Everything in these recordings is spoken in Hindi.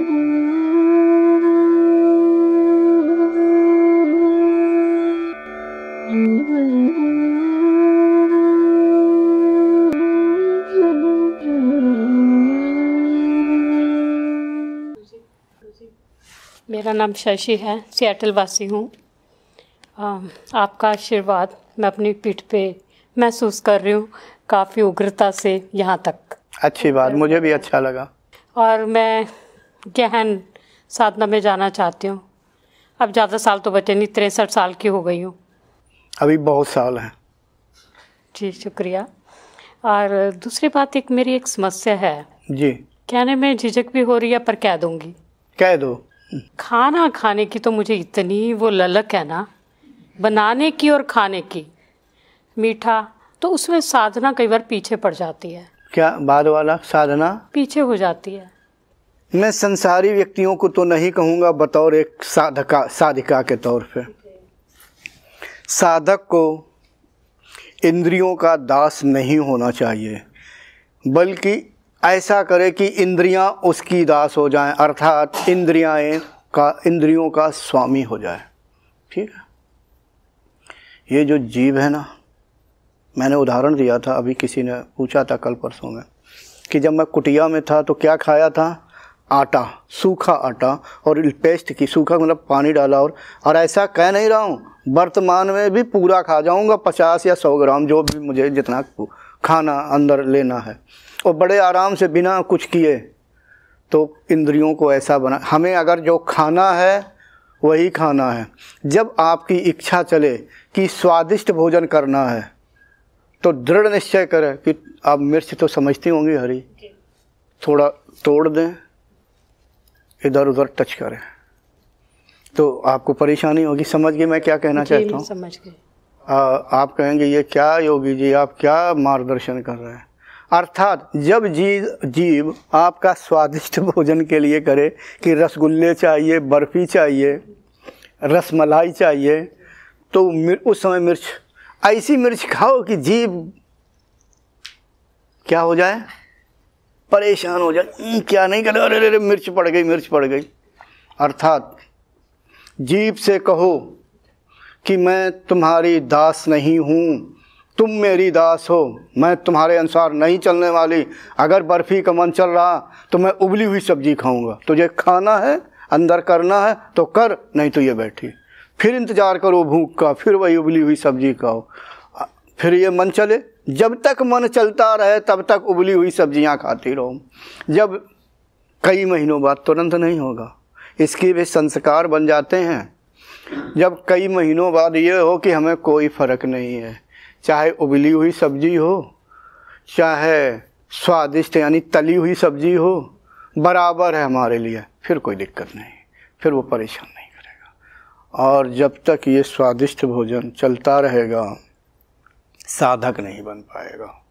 मेरा नाम शशि है, सियाटल वासी हूँ। आपका आशीर्वाद मैं अपनी पीठ पे महसूस कर रही हूँ, काफ़ी उग्रता से यहाँ तक। अच्छी बात, मुझे भी अच्छा लगा। और मैं गहन साधना में जाना चाहती हूँ। अब ज़्यादा साल तो बचे नहीं, 63 साल की हो गई हूँ। अभी बहुत साल हैं। जी शुक्रिया। और दूसरी बात, मेरी एक समस्या है जी। कहने में झिझक भी हो रही है, पर कह दूँगी। कह दो। खाना खाने की तो मुझे इतनी वो ललक है ना, बनाने की और खाने की, मीठा, तो उसमें साधना कई बार पीछे पड़ जाती है। क्या बाद वाला साधना पीछे हो जाती है? मैं संसारी व्यक्तियों को तो नहीं कहूँगा, बतौर एक साधिका के तौर पे साधक को इंद्रियों का दास नहीं होना चाहिए, बल्कि ऐसा करे कि इंद्रियां उसकी दास हो जाएं, अर्थात इंद्रियों का स्वामी हो जाए। ठीक है। ये जो जीव है ना, मैंने उदाहरण दिया था, अभी किसी ने पूछा था कल परसों में कि जब मैं कुटिया में था तो क्या खाया था, आटा, सूखा आटा और पेस्ट की, सूखा मतलब पानी डाला, और ऐसा कह नहीं रहा हूँ, वर्तमान में भी पूरा खा जाऊँगा, 50 या 100 ग्राम जो भी मुझे जितना खाना अंदर लेना है, और बड़े आराम से बिना कुछ किए। तो इंद्रियों को ऐसा बना, हमें अगर जो खाना है वही खाना है। जब आपकी इच्छा चले कि स्वादिष्ट भोजन करना है तो दृढ़ निश्चय करें कि आप मिर्च तो समझती होंगी हरी, थोड़ा तोड़ दें, इधर उधर टच करें, तो आपको परेशानी होगी। समझ गए मैं क्या कहना चाहता हूँ? समझ गए। आप कहेंगे ये क्या योगी जी, आप क्या मार्गदर्शन कर रहे हैं। अर्थात जब जीव आपका स्वादिष्ट भोजन के लिए करे कि रसगुल्ले चाहिए, बर्फ़ी चाहिए, रसमलाई चाहिए, तो उस समय मिर्च, ऐसी मिर्च खाओ कि जीव क्या हो जाए, परेशान हो जाए, क्या नहीं करे, अरे अरे मिर्च पड़ गई, मिर्च पड़ गई। अर्थात जीव से कहो कि मैं तुम्हारी दास नहीं हूँ, तुम मेरी दास हो, मैं तुम्हारे अनुसार नहीं चलने वाली। अगर बर्फ़ी का मन चल रहा तो मैं उबली हुई सब्जी खाऊंगा, तुझे खाना है, अंदर करना है तो कर, नहीं तो ये बैठी, फिर इंतज़ार करो भूख का, फिर वही उबली हुई सब्जी खाओ, फिर ये मन चले, जब तक मन चलता रहे तब तक उबली हुई सब्जियां खाती रहो। जब कई महीनों बाद, तुरंत नहीं होगा, इसके भी संस्कार बन जाते हैं। जब कई महीनों बाद ये हो कि हमें कोई फ़र्क नहीं है, चाहे उबली हुई सब्जी हो, चाहे स्वादिष्ट यानी तली हुई सब्जी हो, बराबर है हमारे लिए, फिर कोई दिक्कत नहीं, फिर वो परेशान नहीं करेगा। और जब तक ये स्वादिष्ट भोजन चलता रहेगा, साधक नहीं बन पाएगा।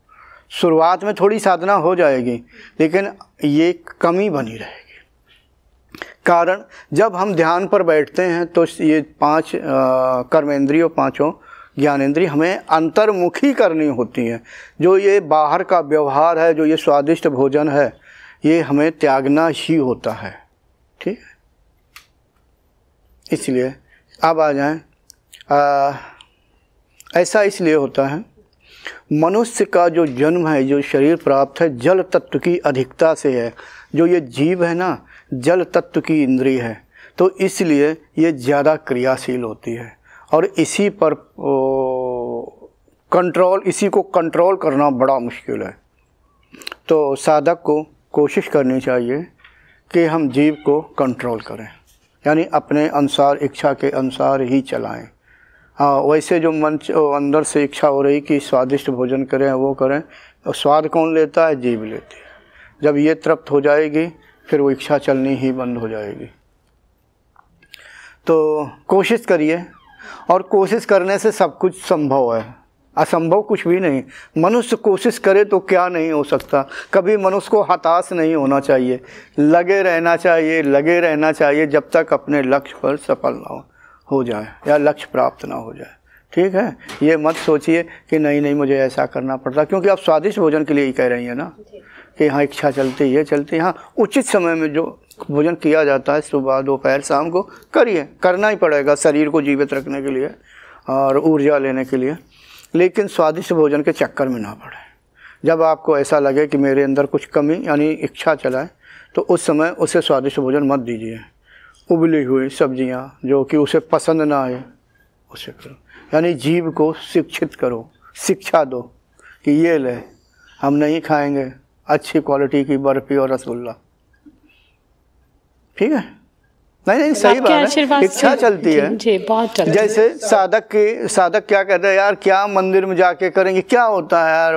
शुरुआत में थोड़ी साधना हो जाएगी, लेकिन ये कमी बनी रहेगी। कारण जब हम ध्यान पर बैठते हैं तो ये 5 कर्मेंद्रियों, 5 ज्ञानेंद्रिय हमें अंतर्मुखी करनी होती हैं। जो ये बाहर का व्यवहार है, जो ये स्वादिष्ट भोजन है, ये हमें त्यागना ही होता है। ठीक है। इसलिए अब आ जाएं, ऐसा इसलिए होता है, मनुष्य का जो जन्म है, जो शरीर प्राप्त है, जल तत्व की अधिकता से है। जो ये जीव है ना, जल तत्व की इंद्रिय है, तो इसलिए ये ज़्यादा क्रियाशील होती है, और इसी पर इसी को कंट्रोल करना बड़ा मुश्किल है। तो साधक को कोशिश करनी चाहिए कि हम जीव को कंट्रोल करें, यानी अपने अनुसार, इच्छा के अनुसार ही चलाएं। हाँ, वैसे जो मन अंदर से इच्छा हो रही कि स्वादिष्ट भोजन करें, वो करें, और स्वाद कौन लेता है? जीव लेती है। जब ये तृप्त हो जाएगी, फिर वो इच्छा चलनी ही बंद हो जाएगी। तो कोशिश करिए, और कोशिश करने से सब कुछ संभव है, असंभव कुछ भी नहीं। मनुष्य कोशिश करे तो क्या नहीं हो सकता। कभी मनुष्य को हताश नहीं होना चाहिए, लगे रहना चाहिए, लगे रहना चाहिए, जब तक अपने लक्ष्य पर सफल ना हो जाए या लक्ष्य प्राप्त ना हो जाए। ठीक है। ये मत सोचिए कि नहीं मुझे ऐसा करना पड़ता, क्योंकि आप स्वादिष्ट भोजन के लिए ही कह रही हैं ना कि हाँ इच्छा चलती है, हाँ उचित समय में जो भोजन किया जाता है सुबह दोपहर शाम को, करिए, करना ही पड़ेगा शरीर को जीवित रखने के लिए और ऊर्जा लेने के लिए, लेकिन स्वादिष्ट भोजन के चक्कर में ना पड़े। जब आपको ऐसा लगे कि मेरे अंदर कुछ कमी यानी इच्छा चलाए, तो उस समय उसे स्वादिष्ट भोजन मत दीजिए। उबली हुई सब्जियां जो कि उसे पसंद ना आए उसे करो, यानी जीभ को शिक्षित करो, शिक्षा दो कि ये ले, हम नहीं खाएंगे अच्छी क्वालिटी की बर्फी और रसगुल्ला। ठीक है, नहीं सही बात है, इच्छा चलती है। जैसे साधक क्या कहते हैं, यार क्या मंदिर में जाके करेंगे, क्या होता है यार,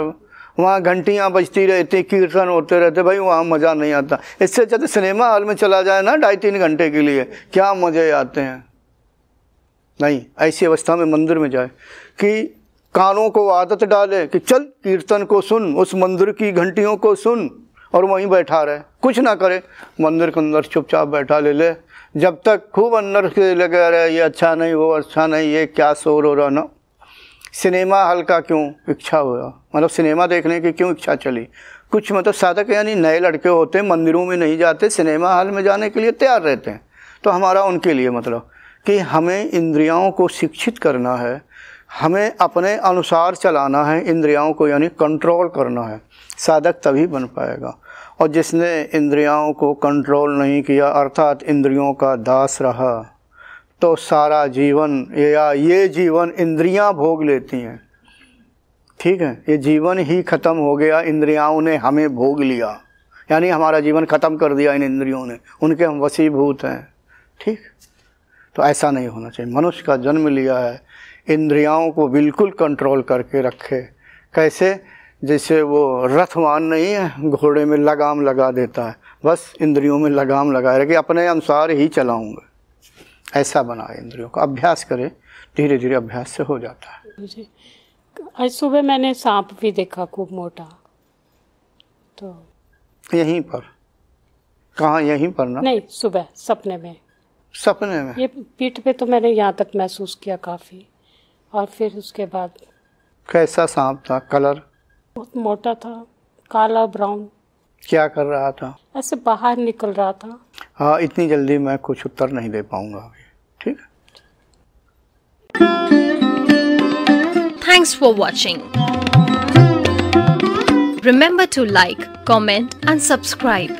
वहाँ घंटियाँ बजती रहती, कीर्तन होते रहते, भाई वहाँ मज़ा नहीं आता। इससे अच्छा सिनेमा हॉल में चला जाए ना 2.5-3 घंटे के लिए, क्या मज़े आते हैं। नहीं, ऐसी अवस्था में मंदिर में जाए कि कानों को आदत डाले कि चल कीर्तन को सुन, उस मंदिर की घंटियों को सुन, और वहीं बैठा रहे, कुछ ना करे, मंदिर के अंदर चुपचाप बैठा ले, जब तक खूब अंदर से लगा रहे ये अच्छा नहीं वो अच्छा नहीं, ये क्या शोर हो रहा ना। सिनेमा हॉल का क्यों इच्छा हुआ, मतलब सिनेमा देखने की क्यों इच्छा चली। कुछ मतलब साधक यानी नए लड़के होते हैं, मंदिरों में नहीं जाते, सिनेमा हॉल में जाने के लिए तैयार रहते हैं। तो हमारा उनके लिए मतलब कि हमें इंद्रियों को शिक्षित करना है, हमें अपने अनुसार चलाना है इंद्रियों को, यानी कंट्रोल करना है। साधक तभी बन पाएगा। और जिसने इंद्रियों को कंट्रोल नहीं किया, अर्थात इंद्रियों का दास रहा, तो सारा जीवन या ये जीवन इंद्रियां भोग लेती हैं। ठीक है, ये जीवन ही ख़त्म हो गया, इंद्रियों ने हमें भोग लिया, यानी हमारा जीवन ख़त्म कर दिया इन इंद्रियों ने, उनके हम वशीभूत हैं। ठीक, तो ऐसा नहीं होना चाहिए। मनुष्य का जन्म लिया है, इंद्रियों को बिल्कुल कंट्रोल करके रखे। कैसे, जैसे वो रथवान नहीं है, घोड़े में लगाम लगा देता है, बस इंद्रियों में लगाम लगाए रखे, अपने अनुसार ही चलाऊंगा, ऐसा बनाए इंद्रियों का। अभ्यास करें, धीरे धीरे अभ्यास से हो जाता है। आज सुबह मैंने सांप भी देखा, खूब मोटा। तो यहीं पर, कहाँ, यहीं पर ना? नहीं, सुबह सपने में। सपने में? ये पीठ पे तो मैंने यहाँ तक महसूस किया काफी। और फिर उसके बाद कैसा सांप था, कलर? बहुत मोटा था, काला ब्राउन। क्या कर रहा था? ऐसे बाहर निकल रहा था। हाँ, इतनी जल्दी मैं कुछ उत्तर नहीं दे पाऊंगा अभी। ठीक है, thanks for watching. Remember to like, comment and subscribe.